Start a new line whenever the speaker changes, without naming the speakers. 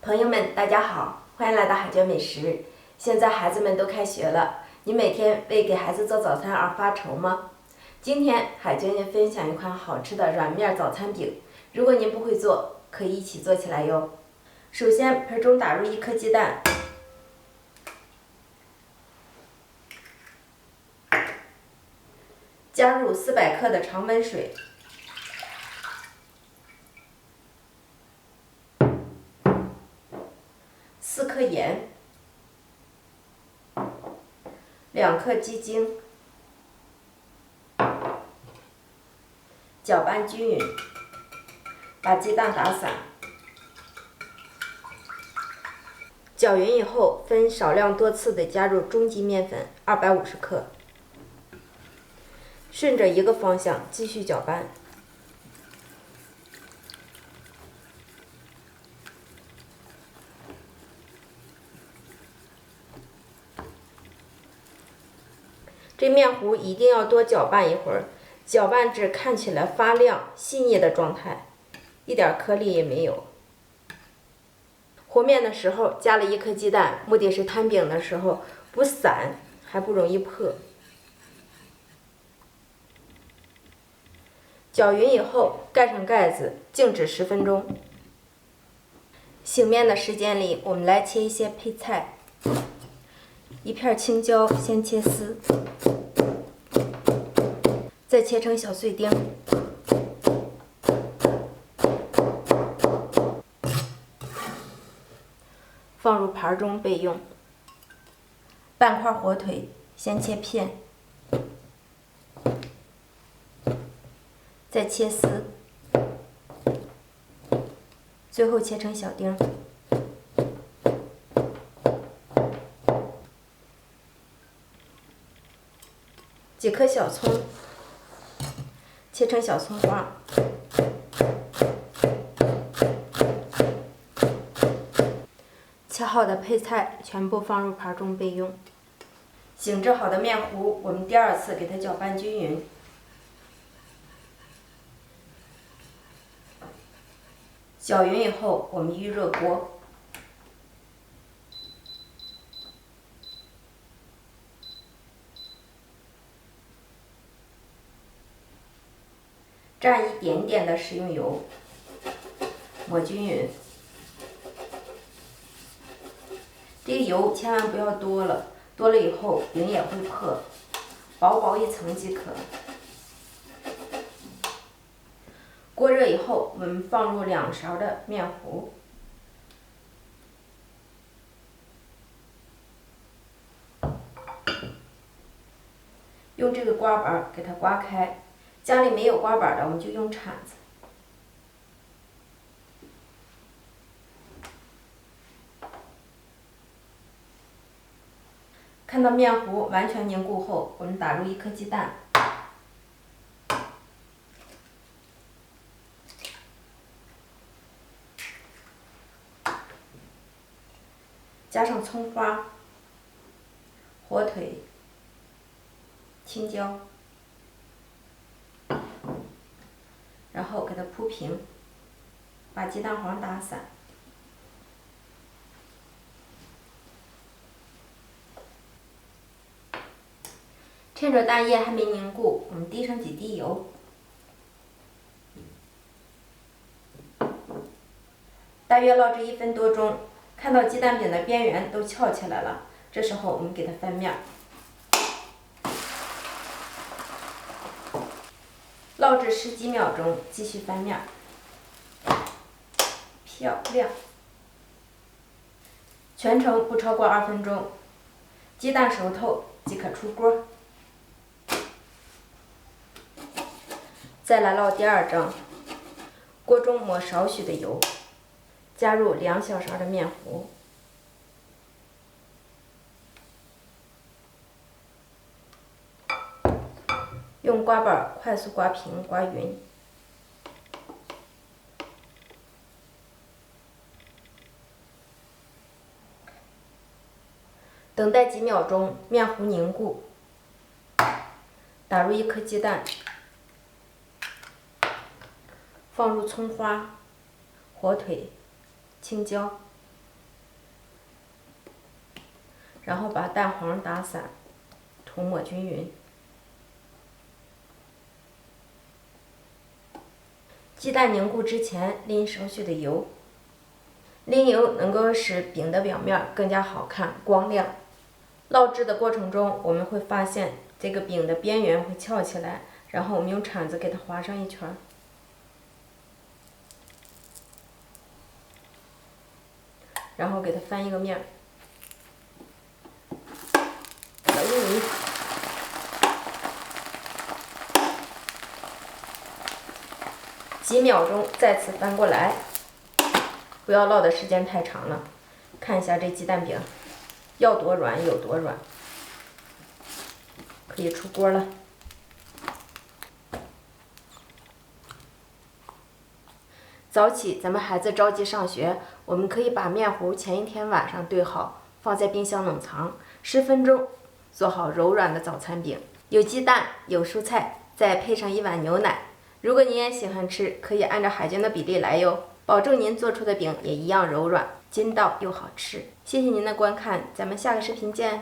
朋友们，大家好，欢迎来到海娟美食。现在孩子们都开学了，你每天为给孩子做早餐而发愁吗？今天海娟要分享一款好吃的软面早餐饼，如果您不会做，可以一起做起来哟。首先，盆中打入1颗鸡蛋，加入400克的常温水。4克盐，2克鸡精，搅拌均匀，把鸡蛋打散。搅匀以后，分少量多次的加入中级面粉250克，顺着一个方向继续搅拌。这面糊一定要多搅拌一会儿，搅拌至看起来发亮、细腻的状态，一点颗粒也没有。和面的时候加了1颗鸡蛋，目的是摊饼的时候不散，还不容易破。搅匀以后，盖上盖子，静止10分钟。醒面的时间里，我们来切一些配菜。1片青椒先切丝，再切成小碎丁。放入盘中备用。半块火腿先切片，再切丝，最后切成小丁。几颗小葱，切成小葱花。切好的配菜全部放入盘中备用。醒制好的面糊，我们第2次给它搅拌均匀。搅匀以后，我们预热锅。蘸一点点的食用油，抹均匀。这个油千万不要多了，多了以后饼也会破，薄薄一层即可。锅热以后，我们放入2勺的面糊，用这个刮板给它刮开。家里没有刮板的，我们就用铲子。看到面糊完全凝固后，我们打入1颗鸡蛋，加上葱花、火腿、青椒，然后给它铺平，把鸡蛋黄打散。趁着蛋液还没凝固，我们滴上几滴油，大约烙制1分多钟。看到鸡蛋饼的边缘都翘起来了，这时候我们给它翻面，烙制10几秒钟，继续翻面，漂亮。全程不超过2分钟，鸡蛋熟透即可出锅。再来烙第2张，锅中抹少许的油，加入2小勺的面糊，用刮板快速刮平刮匀。等待几秒钟，面糊凝固，打入1颗鸡蛋，放入葱花、火腿、青椒，然后把蛋黄打散，涂抹均匀。鸡蛋凝固之前淋少许的油，淋油能够使饼的表面更加好看、光亮。烙制的过程中，我们会发现这个饼的边缘会翘起来，然后我们用铲子给它划上一圈，然后给它翻一个面，等匀。几秒钟再次翻过来，不要烙的时间太长了。看一下这鸡蛋饼要多软有多软，可以出锅了。早起咱们孩子着急上学，我们可以把面糊前一天晚上兑好，放在冰箱冷藏10分钟，做好柔软的早餐饼。有鸡蛋，有蔬菜，再配上1碗牛奶。如果您也喜欢吃，可以按照海娟的比例来哟，保证您做出的饼也一样柔软、筋道又好吃。谢谢您的观看，咱们下个视频见。